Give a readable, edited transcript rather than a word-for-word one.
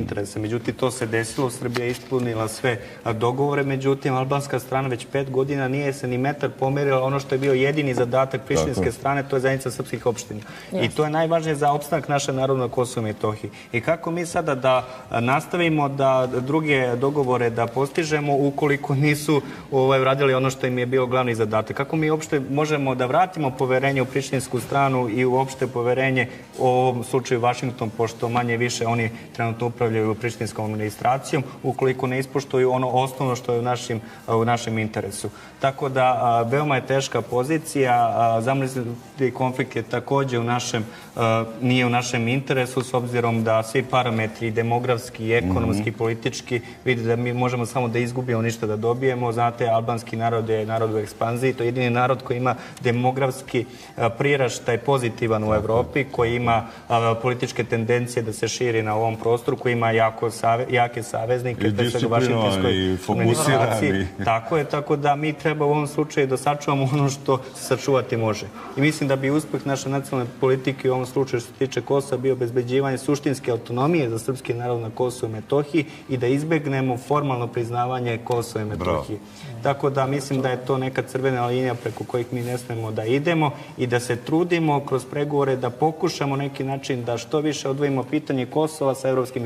interesa. Međutim, to se desilo, Srbija je ispunila sve dogovore, međutim, albanska strana već 5 godina nije se ni metar pomerila ono što je bio jedini zadatak prištinske strane, to je zajednica srpskih opština. I to je najvažnije za opstanak naše naroda na Kosovu i Metohiji. I kako mi sada da nastavimo da druge dogovore da postižemo ukoliko nisu radili ono što im je bio glavni zadatak? Kako mi uopšte možemo da vratimo poverenje u prištinsku stranu i uopšte poverenje u ovom slučaju Vašington, pošto manje više oni trenutno upravljaju prištinskom administracijom, ukoliko ne ispoštuju ono osnovno što je u našem interesu. Tako da veoma je teška pozicija, zamrzniti konflikt je takođe nije u našem interesu, s obzirom da svi parametri, demografski, ekonomski, politički, vidi da mi možemo samo da izgubimo, ništa da dobijemo. Znate, albanski narod je narod u ekspanziji, to je jedini narod koji ima demografski priraštaj pozitivan u Evropi, koji ima političke tendencije da se širi na ovom prostoru, koji ima jake saveznike, i disciplinovan i fokusiran. Tako je, tako da mi treba u ovom slučaju da sačuvamo ono što se sačuvati može. I mislim da bi uspeh naše nacionalne politike u ovom slučaju što se tiče Kosova bio obezbeđivanje suštinske autonomije za srpski narod na Kosovu i Metohiji i da izbegnemo formalno priznavanje Kosova i Metohije. Tako da mislim da je to neka crvena linija preko kojih mi ne smemo da idemo i da se trudimo kroz pregovore da pokušamo neki način da što više odvojimo pitanje Kosova sa evropskim integracijama.